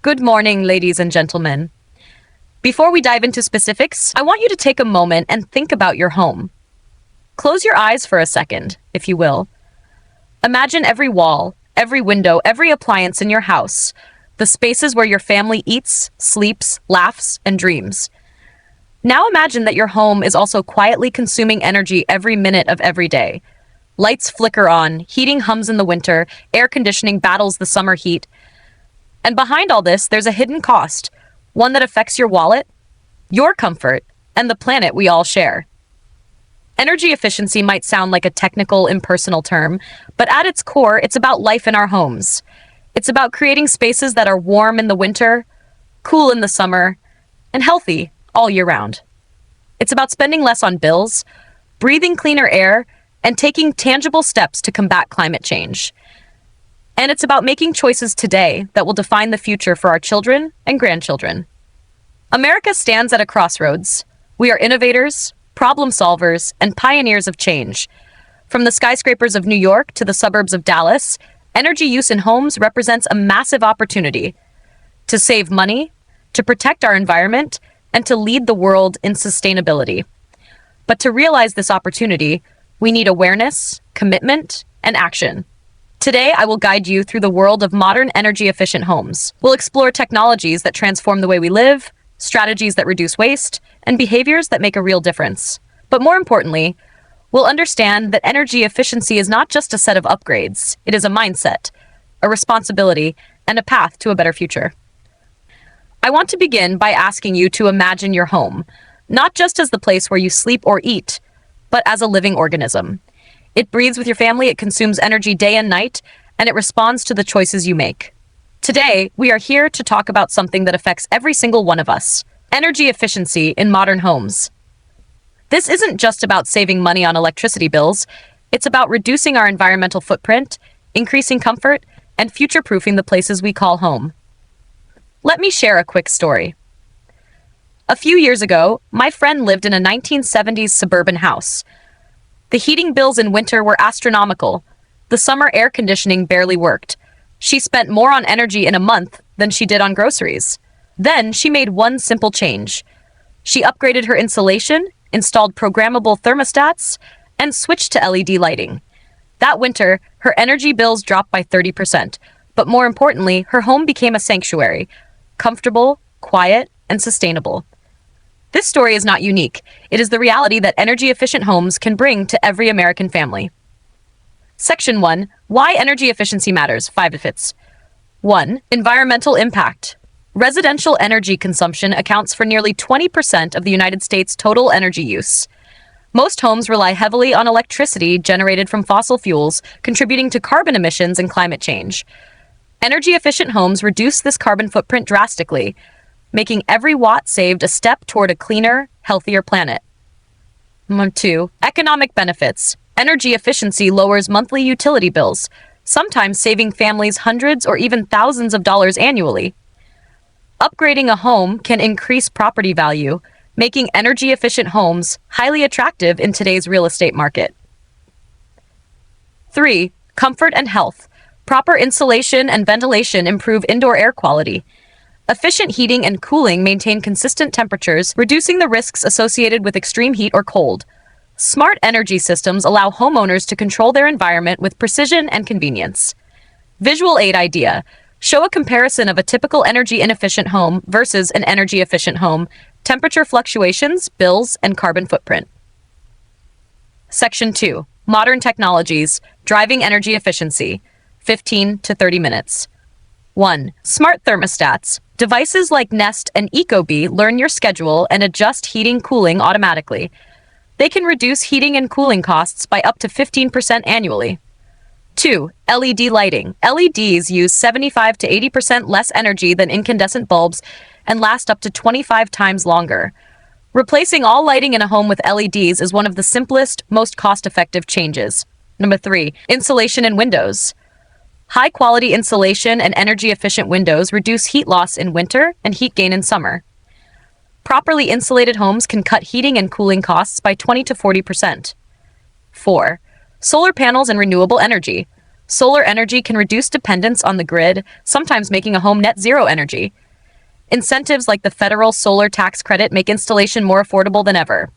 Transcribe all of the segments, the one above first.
Good morning, ladies and gentlemen. Before we dive into specifics, I want you to take a moment and think about your home. Close your eyes for a second, if you will. Imagine every wall, every window, every appliance in your house, the spaces where your family eats, sleeps, laughs, and dreams. Now imagine that your home is also quietly consuming energy every minute of every day. Lights flicker on, heating hums in the winter, air conditioning battles the summer heat. And behind all this, there's a hidden cost, one that affects your wallet, your comfort, and the planet we all share. Energy efficiency might sound like a technical, impersonal term, but at its core, it's about life in our homes. It's about creating spaces that are warm in the winter, cool in the summer, and healthy all year round. It's about spending less on bills, breathing cleaner air, and taking tangible steps to combat climate change. And it's about making choices today that will define the future for our children and grandchildren. America stands at a crossroads. We are innovators, problem solvers, and pioneers of change. From the skyscrapers of New York to the suburbs of Dallas, energy use in homes represents a massive opportunity to save money, to protect our environment, and to lead the world in sustainability. But to realize this opportunity, we need awareness, commitment, and action. Today, I will guide you through the world of modern energy-efficient homes. We'll explore technologies that transform the way we live, strategies that reduce waste, and behaviors that make a real difference. But more importantly, we'll understand that energy efficiency is not just a set of upgrades. It is a mindset, a responsibility, and a path to a better future. I want to begin by asking you to imagine your home, not just as the place where you sleep or eat, but as a living organism. It breathes with your family, it consumes energy day and night, and it responds to the choices you make. Today, we are here to talk about something that affects every single one of us: energy efficiency in modern homes. This isn't just about saving money on electricity bills, it's about reducing our environmental footprint, increasing comfort, and future-proofing the places we call home. Let me share a quick story. A few years ago, my friend lived in a 1970s suburban house. The heating bills in winter were astronomical. The summer air conditioning barely worked. She spent more on energy in a month than she did on groceries. Then she made one simple change. She upgraded her insulation, installed programmable thermostats, and switched to LED lighting. That winter, her energy bills dropped by 30%, but more importantly, her home became a sanctuary, comfortable, quiet, and sustainable. This story is not unique. It is the reality that energy-efficient homes can bring to every American family. Section 1. Why energy efficiency matters. 5 benefits. 1. Environmental impact. Residential energy consumption accounts for nearly 20% of the United States' total energy use. Most homes rely heavily on electricity generated from fossil fuels, contributing to carbon emissions and climate change. Energy-efficient homes reduce this carbon footprint drastically, making every watt saved a step toward a cleaner, healthier planet. 2. Economic benefits. Energy efficiency lowers monthly utility bills, sometimes saving families hundreds or even thousands of dollars annually. Upgrading a home can increase property value, making energy-efficient homes highly attractive in today's real estate market. 3. Comfort and health. Proper insulation and ventilation improve indoor air quality. Efficient heating and cooling maintain consistent temperatures, reducing the risks associated with extreme heat or cold. Smart energy systems allow homeowners to control their environment with precision and convenience. Visual aid idea. Show a comparison of a typical energy-inefficient home versus an energy-efficient home, temperature fluctuations, bills, and carbon footprint. Section 2. Modern technologies, driving energy efficiency. 15 to 30 minutes. 1. Smart thermostats. Devices like Nest and Ecobee learn your schedule and adjust heating-cooling automatically. They can reduce heating and cooling costs by up to 15% annually. 2. LED lighting. LEDs use 75 to 80% less energy than incandescent bulbs and last up to 25 times longer. Replacing all lighting in a home with LEDs is one of the simplest, most cost-effective changes. 3. Insulation and windows. High-quality insulation and energy-efficient windows reduce heat loss in winter and heat gain in summer. Properly insulated homes can cut heating and cooling costs by 20 to 40%. 4. Solar panels and renewable energy. Solar energy can reduce dependence on the grid, sometimes making a home net zero energy. Incentives like the federal solar tax credit make installation more affordable than ever.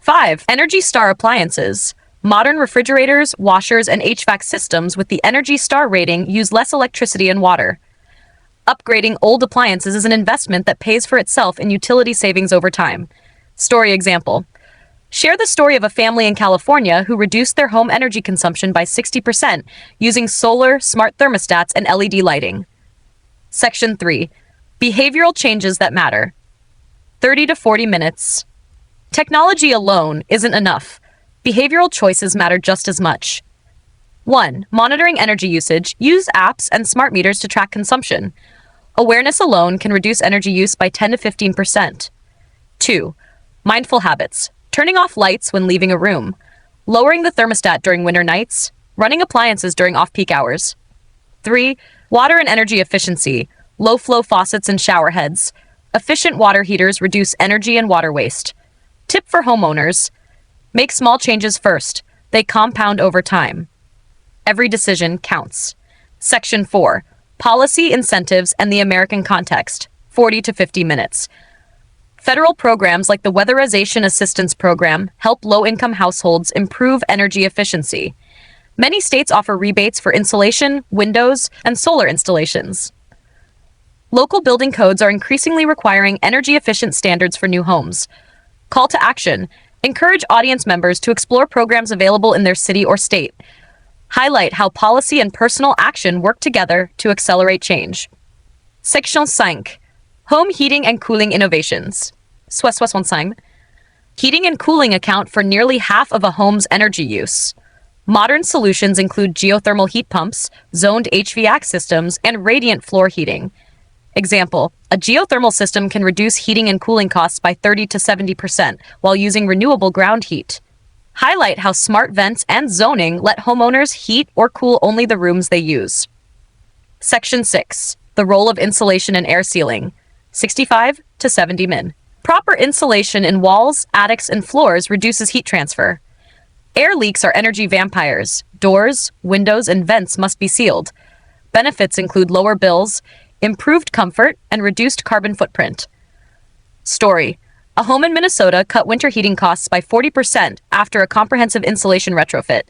5. Energy Star appliances. Modern refrigerators, washers, and HVAC systems with the Energy Star rating use less electricity and water. Upgrading old appliances is an investment that pays for itself in utility savings over time. Story example. Share the story of a family in California who reduced their home energy consumption by 60% using solar, smart thermostats, and LED lighting. Section 3. Behavioral changes that matter. 30 to 40 minutes. Technology alone isn't enough. Behavioral choices matter just as much. 1. Monitoring energy usage. Use apps and smart meters to track consumption. Awareness alone can reduce energy use by 10 to 15%. 2. Mindful habits. Turning off lights when leaving a room. Lowering the thermostat during winter nights. Running appliances during off-peak hours. 3. Water and energy efficiency. Low-flow faucets and shower heads. Efficient water heaters reduce energy and water waste. Tip for homeowners. Make small changes first. They compound over time. Every decision counts. Section 4. Policy, incentives, and the American context. 40 to 50 minutes. Federal programs like the Weatherization Assistance Program help low-income households improve energy efficiency. Many states offer rebates for insulation, windows, and solar installations. Local building codes are increasingly requiring energy-efficient standards for new homes. Call to action. Encourage audience members to explore programs available in their city or state. Highlight how policy and personal action work together to accelerate change. Section 5. Home heating and cooling innovations. 65. Heating and cooling account for nearly half of a home's energy use. Modern solutions include geothermal heat pumps, zoned HVAC systems, and radiant floor heating. Example, a geothermal system can reduce heating and cooling costs by 30 to 70% while using renewable ground heat. Highlight how smart vents and zoning let homeowners heat or cool only the rooms they use. Section 6. The role of insulation and air sealing. 65 to 70 min. Proper insulation in walls, attics, and floors reduces heat transfer. Air leaks are energy vampires. Doors, windows, and vents must be sealed. Benefits include lower bills, improved comfort, and reduced carbon footprint. Story. A home in Minnesota cut winter heating costs by 40% after a comprehensive insulation retrofit.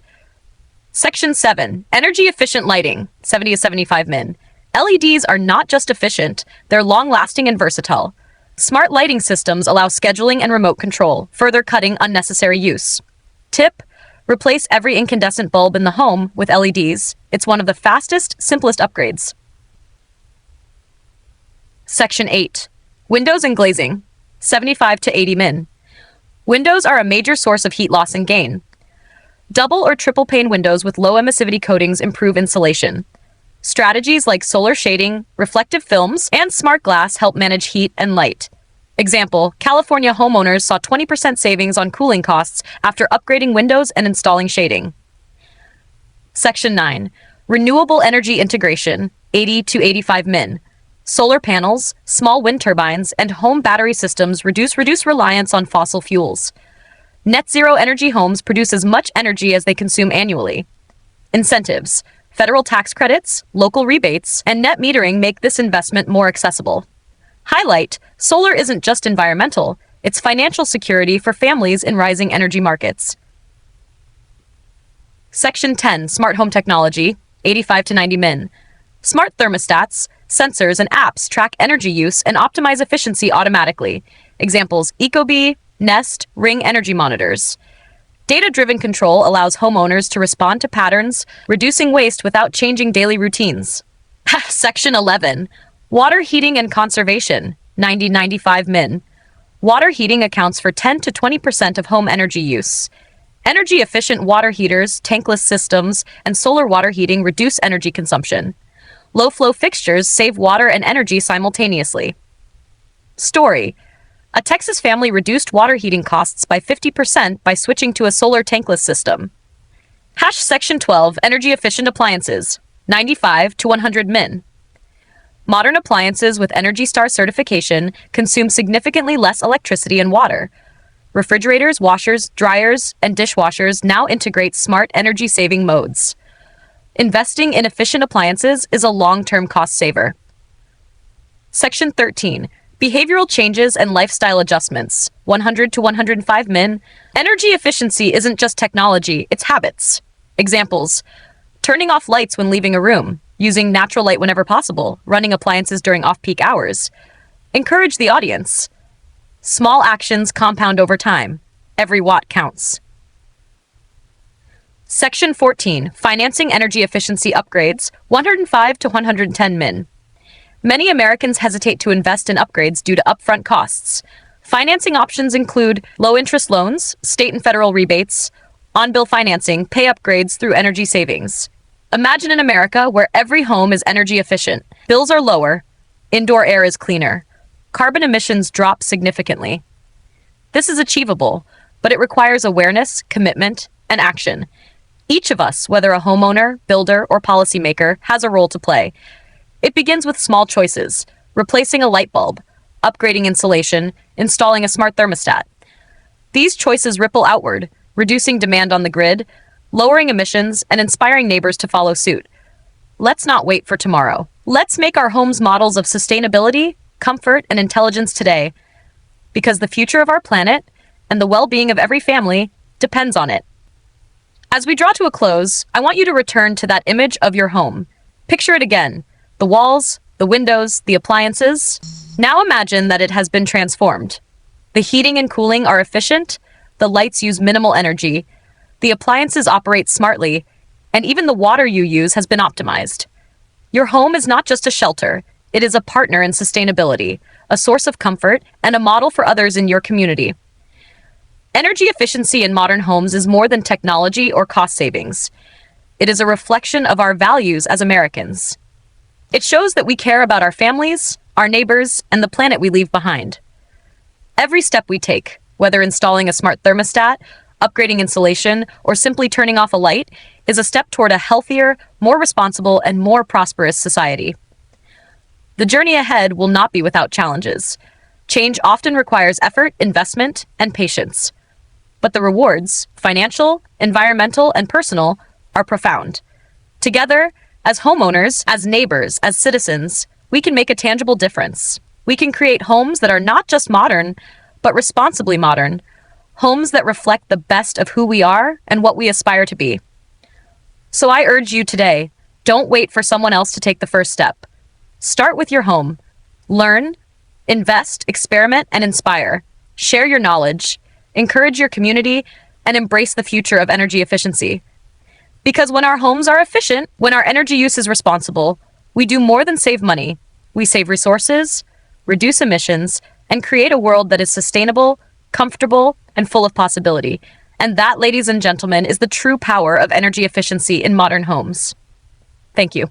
Section 7. Energy efficient lighting. 70 to 75 min. LEDs are not just efficient, they're long-lasting and versatile. Smart lighting systems allow scheduling and remote control, further cutting unnecessary use. Tip. Replace every incandescent bulb in the home with LEDs. It's one of the fastest, simplest upgrades. Section 8. Windows and glazing. 75 to 80 min. Windows are a major source of heat loss and gain. Double or triple pane windows with low emissivity coatings improve insulation. Strategies like solar shading, reflective films, and smart glass help manage heat and light. Example, California homeowners saw 20% savings on cooling costs after upgrading windows and installing shading. Section 9. Renewable energy integration. 80 to 85 min. Solar panels, small wind turbines, and home battery systems reduce reliance on fossil fuels. Net zero energy homes produce as much energy as they consume annually. Incentives. Federal tax credits, local rebates, and net metering make this investment more accessible. Highlight, solar isn't just environmental, it's financial security for families in rising energy markets. Section 10. Smart home technology. 85 to 90 min. Smart thermostats, sensors, and apps track energy use and optimize efficiency automatically. Examples, Ecobee, Nest, Ring energy monitors. Data-driven control allows homeowners to respond to patterns, reducing waste without changing daily routines. Section 11. Water heating and conservation. 90-95 min. Water heating accounts for 10 to 20% of home energy use. Energy-efficient water heaters, tankless systems, and solar water heating reduce energy consumption. Low-flow fixtures save water and energy simultaneously. Story. A Texas family reduced water heating costs by 50% by switching to a solar tankless system. Section 12. Energy-efficient appliances. 95 to 100 min. Modern appliances with Energy Star certification consume significantly less electricity and water. Refrigerators, washers, dryers, and dishwashers now integrate smart energy-saving modes. Investing in efficient appliances is a long-term cost saver. Section 13. Behavioral changes and lifestyle adjustments. 100 to 105 min. Energy efficiency isn't just technology, it's habits. Examples: turning off lights when leaving a room, using natural light whenever possible, running appliances during off-peak hours. Encourage the audience. Small actions compound over time. Every watt counts. Section 14. Financing energy efficiency upgrades. 105 to 110 min. Many Americans hesitate to invest in upgrades due to upfront costs. Financing options include low-interest loans, state and federal rebates, on-bill financing, pay upgrades through energy savings. Imagine an America where every home is energy efficient, bills are lower, indoor air is cleaner, carbon emissions drop significantly. This is achievable, but it requires awareness, commitment, and action. Each of us, whether a homeowner, builder, or policymaker, has a role to play. It begins with small choices: replacing a light bulb, upgrading insulation, installing a smart thermostat. These choices ripple outward, reducing demand on the grid, lowering emissions, and inspiring neighbors to follow suit. Let's not wait for tomorrow. Let's make our homes models of sustainability, comfort, and intelligence today, because the future of our planet and the well-being of every family depends on it. As we draw to a close, I want you to return to that image of your home. Picture it again: the walls, the windows, the appliances. Now imagine that it has been transformed. The heating and cooling are efficient, the lights use minimal energy, the appliances operate smartly, and even the water you use has been optimized. Your home is not just a shelter, it is a partner in sustainability, a source of comfort, and a model for others in your community. Energy efficiency in modern homes is more than technology or cost savings. It is a reflection of our values as Americans. It shows that we care about our families, our neighbors, and the planet we leave behind. Every step we take, whether installing a smart thermostat, upgrading insulation, or simply turning off a light, is a step toward a healthier, more responsible, and more prosperous society. The journey ahead will not be without challenges. Change often requires effort, investment, and patience. But the rewards, financial, environmental, and personal, are profound. Together, as homeowners, as neighbors, as citizens, we can make a tangible difference. We can create homes that are not just modern, but responsibly modern. Homes that reflect the best of who we are and what we aspire to be. So I urge you today, don't wait for someone else to take the first step. Start with your home. Learn, invest, experiment, and inspire. Share your knowledge, encourage your community, and embrace the future of energy efficiency. Because when our homes are efficient, when our energy use is responsible, we do more than save money. We save resources, reduce emissions, and create a world that is sustainable, comfortable, and full of possibility. And that, ladies and gentlemen, is the true power of energy efficiency in modern homes. Thank you.